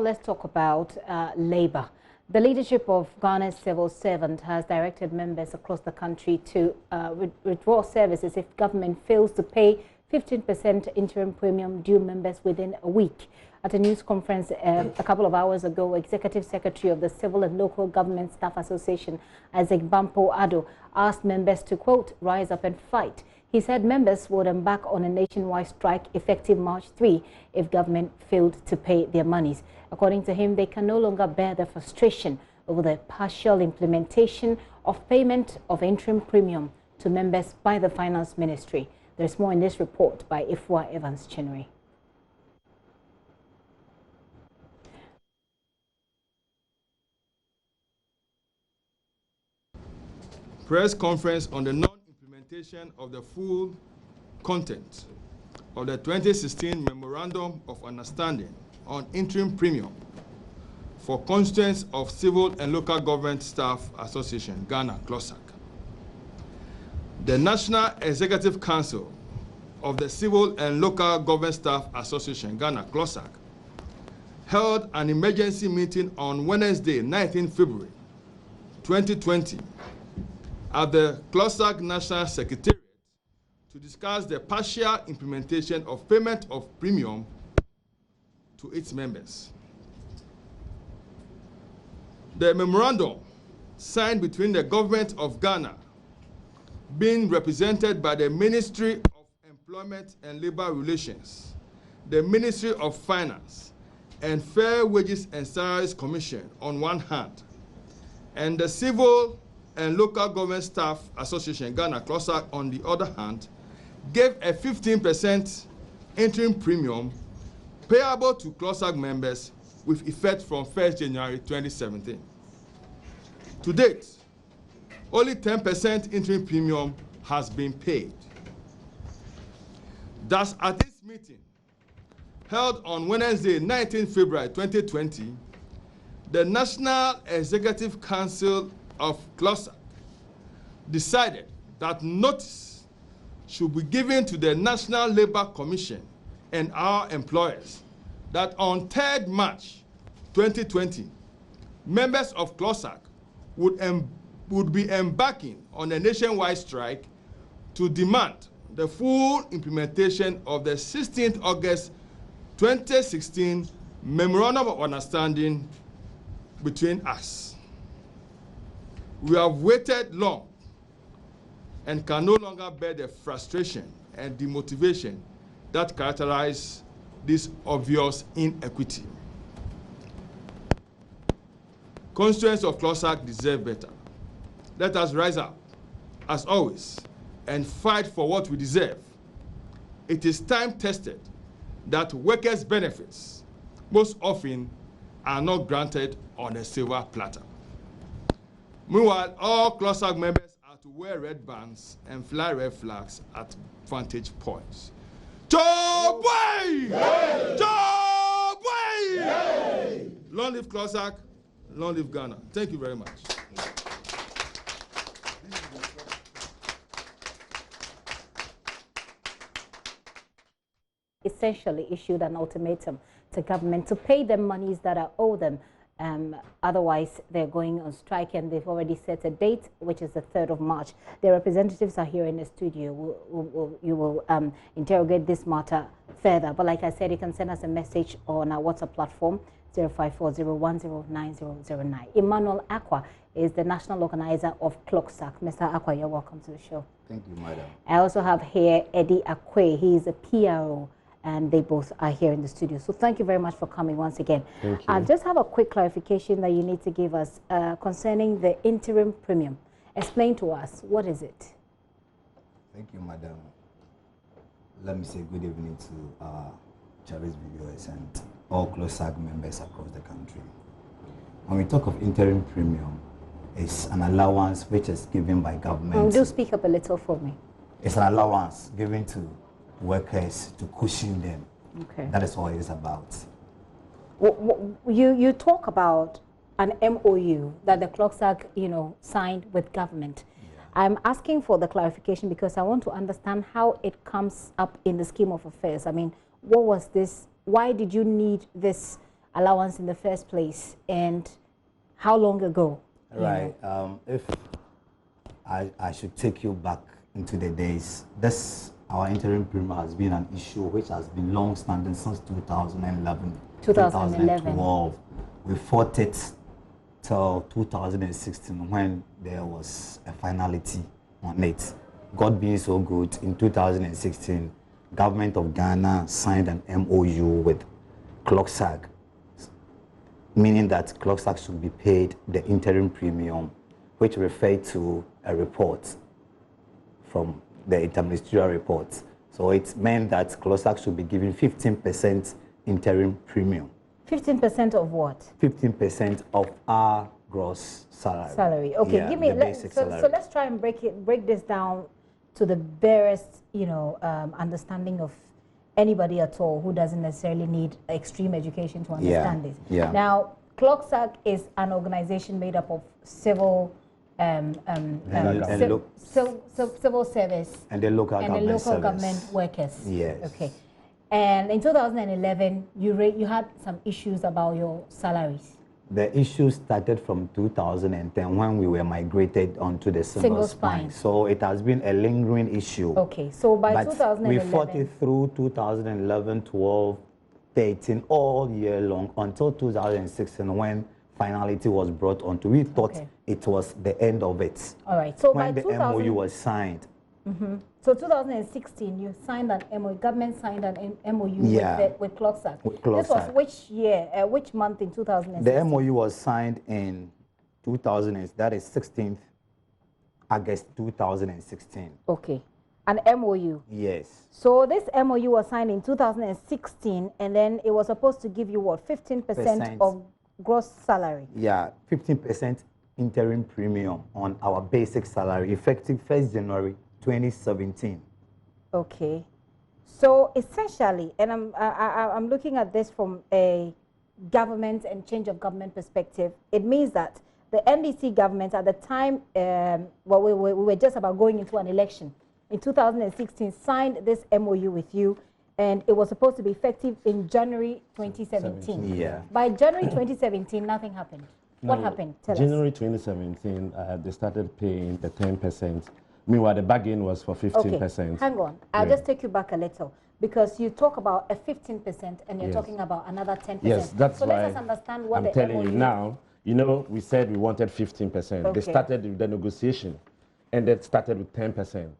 let's talk about labor. The leadership of Ghana's civil servant has directed members across the country to withdraw services if government fails to pay 15% interim premium due members within a week. At a news conference a couple of hours ago, Executive Secretary of the Civil and Local Government Staff Association, Isaac Bampo Addo, asked members to, quote, rise up and fight. He said members would embark on a nationwide strike effective March 3 if government failed to pay their monies. According to him, they can no longer bear the frustration over the partial implementation of payment of interim premium to members by the Finance Ministry. There's more in this report by Ifwa Evans-Chinnery. Press conference on the non-implementation of the full content of the 2016 Memorandum of Understanding on Interim Premium for constituents of Civil and Local Government Staff Association, Ghana, CLOGSAG. The National Executive Council of the Civil and Local Government Staff Association, Ghana, CLOGSAG, held an emergency meeting on Wednesday, 19 February 2020, at the CLOGSAG National Secretariat to discuss the partial implementation of payment of premium to its members. The memorandum signed between the government of Ghana, being represented by the Ministry of Employment and Labor Relations, the Ministry of Finance, and Fair Wages and Salaries Commission on one hand, and the Civil and Local Government Staff Association, Ghana, CLOGSAG, on the other hand, gave a 15% interim premium payable to CLOGSAG members with effect from 1st January 2017. To date, only 10% interim premium has been paid. Thus, at this meeting, held on Wednesday, 19 February 2020, the National Executive Council of CLOGSAG decided that notice should be given to the National Labour Commission and our employers that on 3rd March 2020, members of CLOGSAG would be embarking on a nationwide strike to demand the full implementation of the 16th August 2016 Memorandum of Understanding between us. We have waited long and can no longer bear the frustration and demotivation that characterize this obvious inequity. Constituents of CLOGSAG deserve better. Let us rise up, as always, and fight for what we deserve. It is time-tested that workers' benefits most often are not granted on a silver platter. Meanwhile, all CLOGSAG members are to wear red bands and fly red flags at vantage points. Job way! Job way! Long live CLOGSAG, long live Ghana. Thank you very much. Essentially issued an ultimatum to government to pay them monies that are owed them. Otherwise, they're going on strike, and they've already set a date, which is the 3rd of March. Their representatives are here in the studio. You will interrogate this matter further. But like I said, you can send us a message on our WhatsApp platform, 0540109009. Emmanuel Aqua is the national organizer of CLOGSAG. Mr. Aqua, you're welcome to the show. Thank you, madam. I also have here Eddie Akwe. He is a PRO. And they both are here in the studio. So thank you very much for coming once again. Thank you. I just have a quick clarification that you need to give us concerning the interim premium. Explain to us, what is it? Thank you, madam. Let me say good evening to our Chavez viewers and all CLOGSAG members across the country. When we talk of interim premium, it's an allowance which is given by government. Do speak up a little for me. It's an allowance given to workers to cushion them. Okay. That is all it is about. You talk about an MOU that the CLOGSAG, signed with government. Yeah. I'm asking for the clarification because I want to understand how it comes up in the scheme of affairs. I mean, what was this? Why did you need this allowance in the first place, and how long ago? Right. If I should take you back into the days, our interim premium has been an issue which has been long-standing since 2011, 2012. We fought it till 2016 when there was a finality on it. God being so good, in 2016, government of Ghana signed an MOU with CLOGSAG, meaning that CLOGSAG should be paid the interim premium, which referred to a report from the interministerial report. So it meant that CLOGSAG should be given 15% interim premium. 15% of what? 15% of our gross salary. Okay, yeah, give me. So let's try and break this down to the barest, understanding of anybody at all who doesn't necessarily need extreme education to understand this. Yeah. Now, CLOGSAG is an organization made up of civil civil service and the local government workers. Yes. Okay. And in 2011, you had some issues about your salaries. The issue started from 2010 when we were migrated onto the single spine. So it has been a lingering issue. Okay, so by 2011... we fought it through 2011, 12, 13, all year long until 2016 when finality was brought onto. We thought it was the end of it. All right, so when the MOU was signed. So 2016, you signed an MOU, government signed an MOU with CLOGSAG. This was which year, which month in 2016? The MOU was signed in 2000, that is 16th August 2016. Okay, an MOU? Yes. So this MOU was signed in 2016, and then it was supposed to give you what, 15% of gross salary? Yeah, 15% interim premium on our basic salary, effective 1st January 2017. Okay, so essentially, and I'm looking at this from a government and change of government perspective. It means that the NDC government at the time, we were just about going into an election in 2016, signed this MOU with you, and it was supposed to be effective in January 2017. Yeah. By January 2017, nothing happened. What happened? Tell January 2017, they started paying the 10%. Meanwhile, the bargain was for 15%. Okay, hang on. I'll just take you back a little, because you talk about a 15% and you're talking about another 10%. Yes, that's so why let us understand what I'm telling you now. You know, we said we wanted 15%. Okay. They started with the negotiation, and they started with 10%,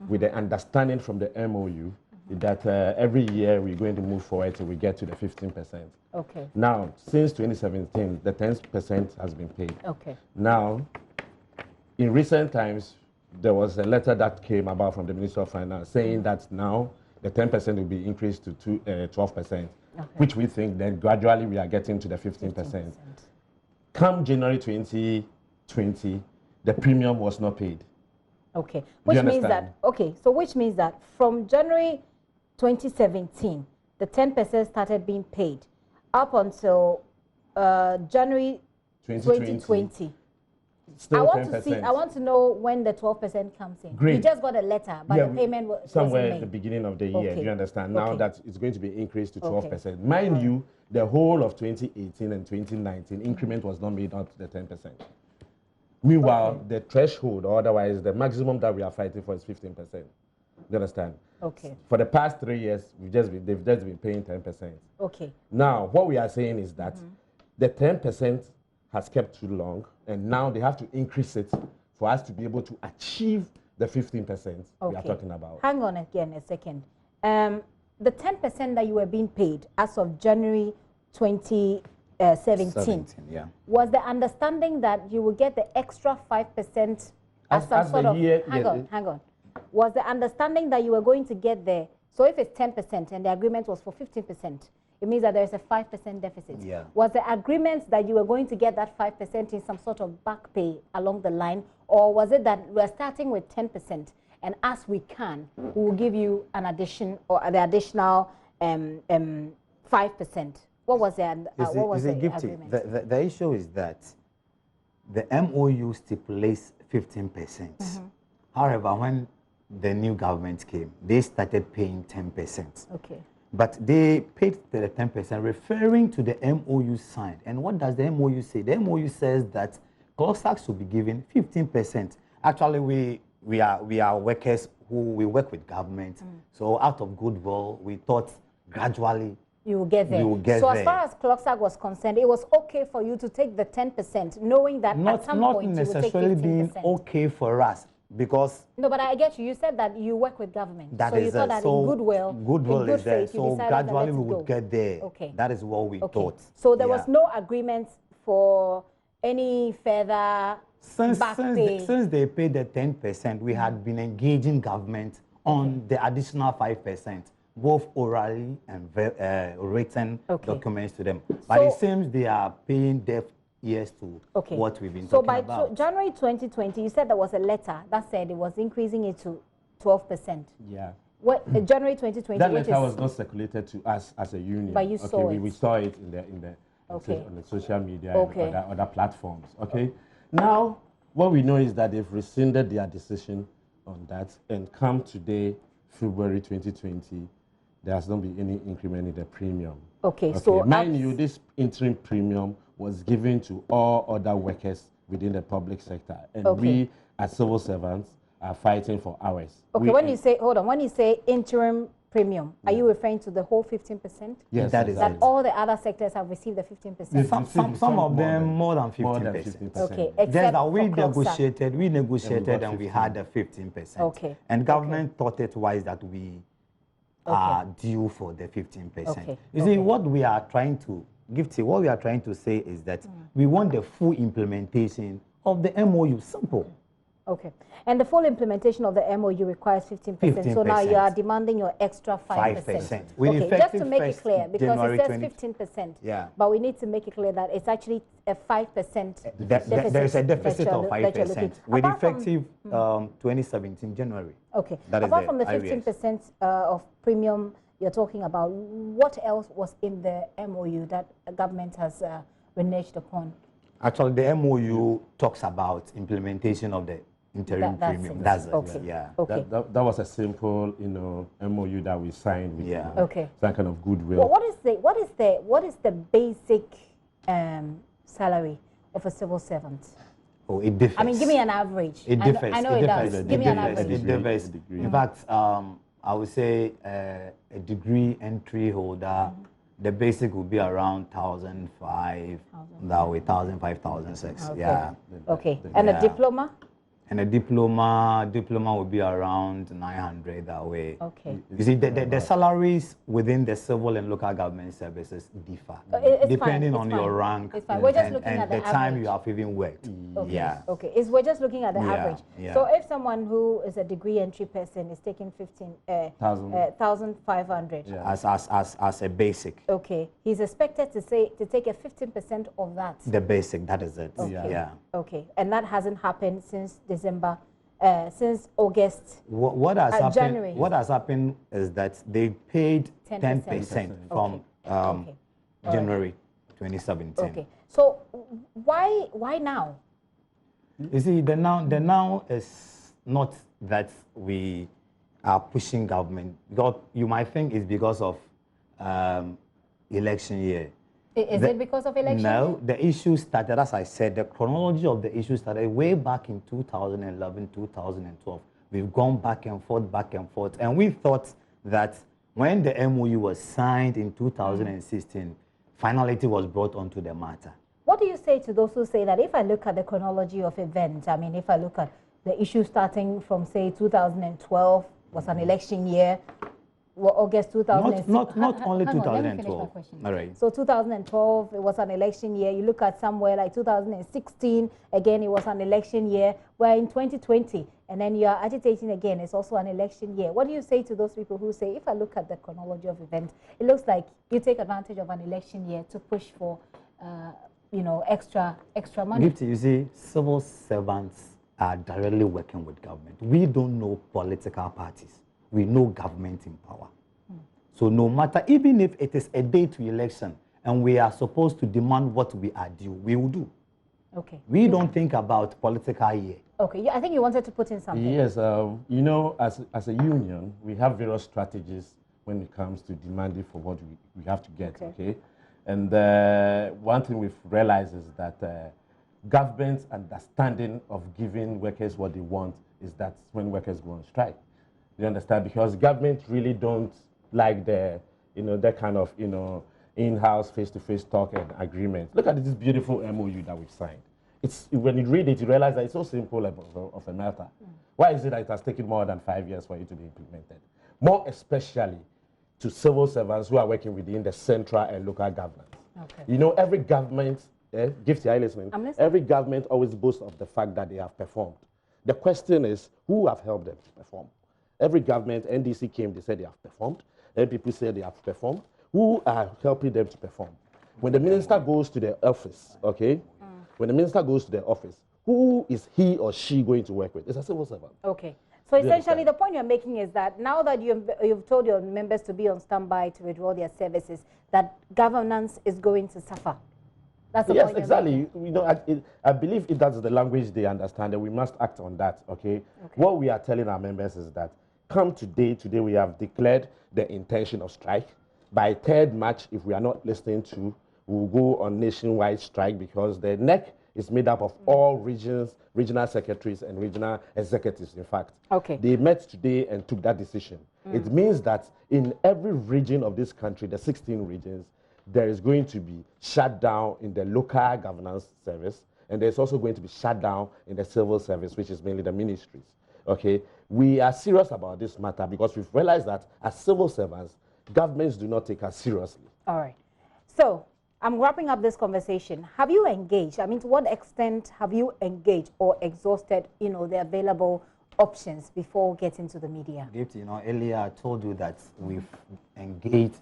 with the understanding from the MOU that every year we're going to move forward till we get to the 15%. Okay. Now, since 2017, the 10% has been paid. Okay. Now, in recent times, there was a letter that came about from the Minister of Finance saying that now the 10% will be increased to 12%, which we think then gradually we are getting to the 15%. Come January 2020, the premium was not paid. Okay, which means that, which means that from January 2017, the 10% started being paid up until January 2020. Still I want 10%. to see. I want to know when the 12% comes in. Great. You just got a letter, but the payment was somewhere at the beginning of the year. Do you understand? Now that it's going to be increased to 12%. Mind you, the whole of 2018 and 2019 increment was not made up to the 10%. Meanwhile, the threshold, or otherwise the maximum that we are fighting for, is 15%. Do you understand? Okay. For the past 3 years, they've just been paying 10%. Okay. Now, what we are saying is that the 10% has kept too long, and now they have to increase it for us to be able to achieve the 15% we are talking about. Hang on again a second. The 10% that you were being paid as of January 2017 was the understanding that you will get the extra 5% as some sort of... Hang on. Was the understanding that you were going to get there? So if it's 10% and the agreement was for 15%, it means that there is a 5% deficit. Yeah. Was the agreement that you were going to get that 5% in some sort of back pay along the line, or was it that we're starting with 10% and as we can, we will give you an addition or the additional 5%? What was the agreement? The issue is that the MOU stipulates 15%. However, when the new government came, they started paying 10%. Okay. But they paid the 10%, referring to the MOU signed. And what does the MOU say? The MOU says that CLOGSAG should be given 15%. Actually, we are workers who we work with government. So out of goodwill, we thought gradually you will get there. So as far as CLOGSAG was concerned, it was okay for you to take the 10%, knowing that at some point you would take 15%. Not necessarily being okay for us, because... No, but I get you. You said that you work with government. That so you thought that in goodwill, goodwill is there. Faith, so gradually we would get there. Okay. That is what we thought. So there was no agreement for any further back pay. Since they paid the 10%, we had been engaging government on the additional 5%. Both orally and written documents to them. But it seems they are paying deaf ears to what we've been talking about. So by January 2020, you said there was a letter that said it was increasing it to 12%. Yeah. What January 2020? That letter was not circulated to us as a union. But you saw it. We saw it on the social media and other platforms. Okay. Now, what we know is that they've rescinded their decision on that, and come today, February 2020. There has not been any increment in the premium. Okay. So mind you, this interim premium was given to all other workers within the public sector, and we as civil servants are fighting for ours. Okay. When you say, hold on, when you say interim premium, are you referring to the whole 15%? Yes, that is that all the other sectors have received the 15%. Some of them more than 15%. Okay. Just that we negotiated and we had the 15%. Okay. And government thought it wise that we are due for the 15%. You see, what we are trying to what we are trying to say is that we want the full implementation of the MOU. Simple. Okay. And the full implementation of the MOU requires 15%. So now you are demanding your extra 5%. Okay, just to make it clear, because it says 15%. Yeah. But we need to make it clear that it's actually a 5% deficit. There is a deficit of 5%. With effective 2017, January. Okay. Apart from the 15% of premium you're talking about, what else was in the MOU that the government has reneged upon? Actually, the MOU talks about implementation of the interim premium. That's it. Okay. Yeah. Okay. That was a simple, MOU that we signed with some kind of goodwill. Well, what is the basic salary of a civil servant? Oh, it differs. I mean, give me an average. It differs. I know it does. Give me an average. It differs. In fact, I would say a degree entry holder, the basic would be around 1,500, that way, 1,000, 5,006. Yeah. Okay. And a diploma? And a diploma would be around 900 that way. Okay. You see, the salaries within the civil and local government services differ, depending on your rank We're just looking at the time you have even worked. Okay. Yeah. Okay. We're just looking at the average. Yeah. So if someone who is a degree entry person is taking 1,500 as a basic. Okay. He's expected to take a 15% of that. The basic, that is it. Okay. Yeah. Okay. And that hasn't happened since December, since August. What has happened? January. What has happened is that they paid 10% from January 2017. Okay. So why now? You see, the now is not that we are pushing government. Because you might think it's because of election year. Is it because of election? No, the issue started, as I said, the chronology of the issue started way back in 2011, 2012. We've gone back and forth. And we thought that when the MOU was signed in 2016, finality was brought onto the matter. What do you say to those who say that if I look at the chronology of events, I mean, if I look at the issue starting from, say, 2012 was an election year, well, August 2006. Not only 2012. Let me finish my question. All right. So 2012, it was an election year. You look at somewhere like 2016, again, it was an election year. We're in 2020, and then you are agitating again. It's also an election year. What do you say to those people who say, if I look at the chronology of events, it looks like you take advantage of an election year to push for, extra money? You see, civil servants are directly working with government. We don't know political parties. We know government in power. So no matter, even if it is a day to election and we are supposed to demand what we are due, we will do. Okay. We don't think about political year. Okay, I think you wanted to put in something. Yes, as a union, we have various strategies when it comes to demanding for what we have to get, okay? And one thing we've realized is that government's understanding of giving workers what they want is that when workers go on strike. You understand? Because government really don't like the, that kind of, in-house, face-to-face talk and agreement. Look at this beautiful MOU that we've signed. When you read it, you realize that it's so simple of a matter. Why is it that it has taken more than 5 years for it to be implemented? More especially to civil servants who are working within the central and local government. Okay. Every government, Gifty, are you listening? I'm listening. Every government always boasts of the fact that they have performed. The question is, who have helped them to perform? Every government, NDC came, they said they have performed. NPP said they have performed. Who are helping them to perform? When the minister goes to the office, okay? When the minister goes to the office, who is he or she going to work with? It's a civil servant. Okay. So essentially, the point you're making is that now that you've told your members to be on standby to withdraw their services, that governance is going to suffer. That's the point. Yes, exactly. I believe if that's the language they understand, and we must act on that, okay? What we are telling our members is that come today we have declared the intention of strike. By 3rd March, if we are not listening to, we'll go on nationwide strike because the NEC is made up of all regions, regional secretaries and regional executives, in fact. Okay. They met today and took that decision. It means that in every region of this country, the 16 regions, there is going to be shutdown in the local governance service, and there's also going to be shutdown in the civil service, which is mainly the ministries. Okay? We are serious about this matter because we've realized that as civil servants, governments do not take us seriously. All right. So, I'm wrapping up this conversation. Have you engaged? I mean, to what extent have you engaged or exhausted, the available options before getting to the media? Earlier I told you that we've engaged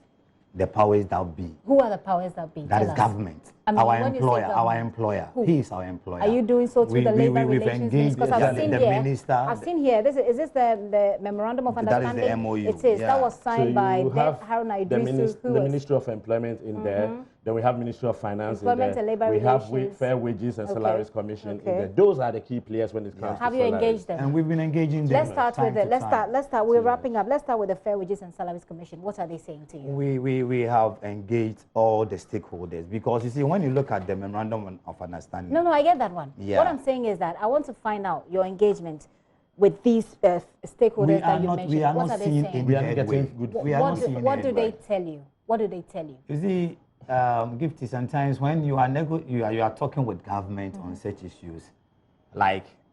the powers that be. Who are the powers that be? That is government. I mean, our employer. Who? He is our employer. Are you doing so through the labor relations minister? Because I've seen here, is this the memorandum of understanding? That is the MOU. It is. That was signed by Haruna Idrisu. The Ministry of Employment in there. Then we have Ministry of Finance Employment in there. And Labor we Relations. have Fair Wages and Salaries Commission in there. Those are the key players when it comes to Have you engaged them? And we've been engaging them. Let's start with it. Let's start. We're wrapping up. Let's start with the Fair Wages and Salaries Commission. What are they saying to you? We have engaged all the stakeholders because you see, when you look at the memorandum of understanding. No, I get that one. Yeah. What I'm saying is that I want to find out your engagement with these stakeholders that you mentioned. What are they saying? We are not getting good. What do they tell you? What do they tell you? You see, Gifty, sometimes when you are talking with government on such issues,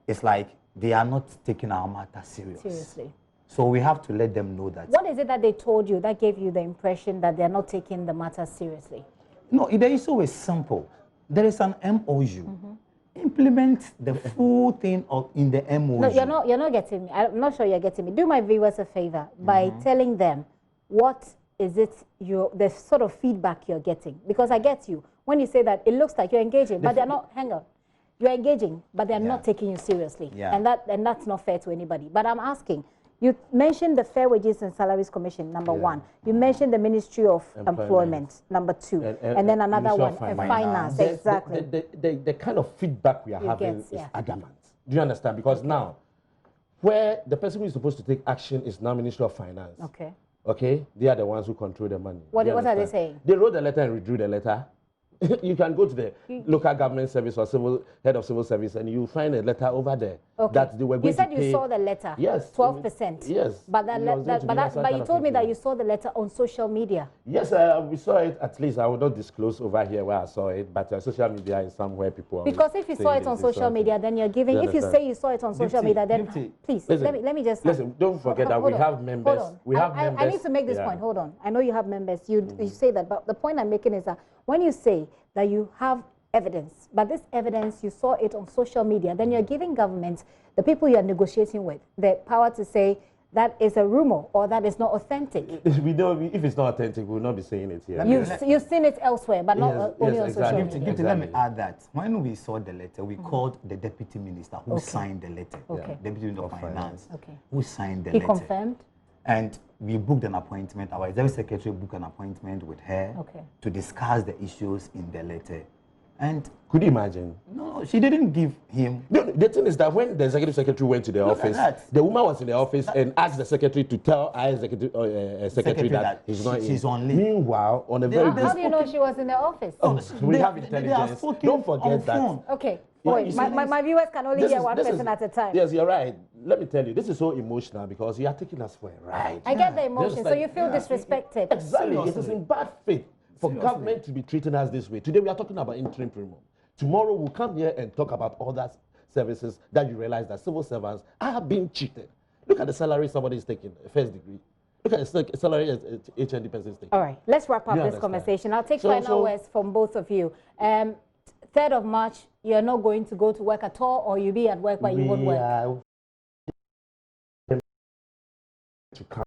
it's like they are not taking our matter seriously. So we have to let them know that. What is it that they told you that gave you the impression that they are not taking the matter seriously? No, the issue is simple. There is an MOU. Implement the full thing in the MOU. No, you're not getting me. I'm not sure you're getting me. Do my viewers a favor by telling them what is it the sort of feedback you're getting, because I get you when you say that it looks like you're engaging, but they're not. Hang on, you're engaging, but they're not taking you seriously, and that's not fair to anybody. But I'm asking. You mentioned the Fair Wages and Salaries Commission, number one. You mentioned the Ministry of Employment, number two. And then another one, Finance. Exactly. The kind of feedback we are having is adamant. Do you understand? Because now, where the person who is supposed to take action is now Ministry of Finance. Okay? They are the ones who control the money. What are they saying? They wrote the letter and withdrew the letter. You can go to the local government service or head of civil service and you find a letter over there that they were going to pay. You said you saw the letter. Yes. 12%. Yes. But you told me that you saw the letter on social media. Yes, we saw it at least. I will not disclose over here where I saw it, but social media is somewhere people are. Because if you saw it on social media, then you're giving. If you say you saw it on social media, then please let me just listen. Don't forget that we have members. Hold on. I need to make this point. Hold on. I know you have members. You say that, but the point I'm making is that when you say that you have evidence, but this evidence, you saw it on social media, then you're giving governments, the people you're negotiating with, the power to say that is a rumor or that is not authentic. We know if it's not authentic, we'll not be saying it here. You've seen it elsewhere, but not only on social media. Exactly. Let me add that. When we saw the letter, we called the deputy minister who signed the letter. Deputy Minister of Finance, who signed the letter. He confirmed? And we booked an appointment. Our executive secretary booked an appointment with her to discuss the issues in the letter. And could you imagine? no, she didn't give him. The thing is that when the executive secretary went to the office, the woman was in the office and asked the secretary to tell our executive secretary that he's not she's in. on leave. Meanwhile, on a very How do you know she was in the office? Oh, we have intelligence. Don't forget that. Okay. Yeah, Wait, my viewers can only hear one person at a time. Yes, you're right. Let me tell you, this is so emotional because you are taking us for a ride. I get the emotion, so you feel disrespected. Exactly. It is in bad faith for government to be treating us this way. Today we are talking about interim premium. Tomorrow we'll come here and talk about other services that you realize that civil servants are being cheated. Look at the salary somebody is taking, first degree. Look at the salary HND person is taking. All right, let's wrap up this conversation. I'll take final words from both of you. 3rd of March, you're not going to go to work at all, or you'll be at work but you won't work? To come.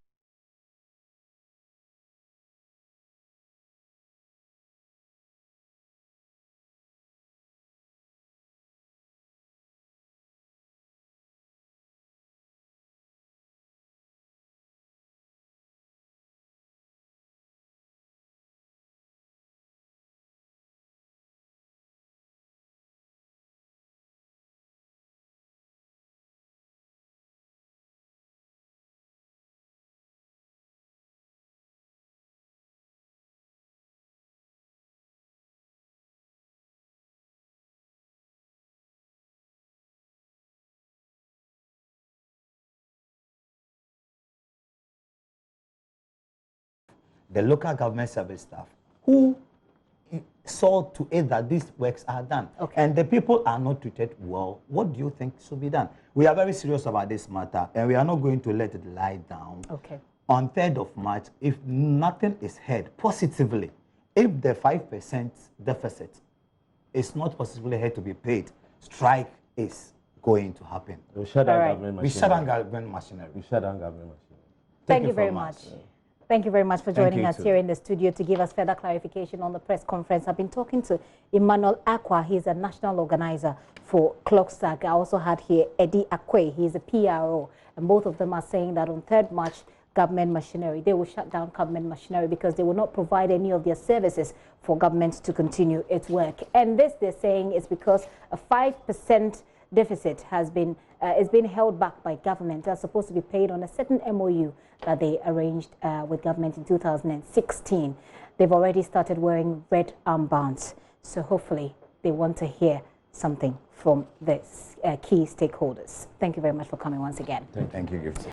The local government service staff who saw to it that these works are done. Okay. And the people are not treated well. What do you think should be done? We are very serious about this matter, and we are not going to let it lie down. Okay. On 3rd of March, if nothing is heard positively, if the 5% deficit is not positively heard to be paid, strike is going to happen. We shut down government machinery. We shut down government machinery. We shut down government machinery. Thank you very much. Thank you very much for joining us here in the studio to give us further clarification on the press conference. I've been talking to Emmanuel Akwa. He's a national organizer for CLOGSAG. I also had here Eddie Akwe. He's a PRO. And both of them are saying that on 3rd March, government machinery, they will shut down government machinery because they will not provide any of their services for government to continue its work. And this, they're saying, is because a 5% deficit has been is being held back by government. That's supposed to be paid on a certain MOU that they arranged with government in 2016. They've already started wearing red armbands. So hopefully they want to hear something from the key stakeholders. Thank you very much for coming once again. Thank you, Gift.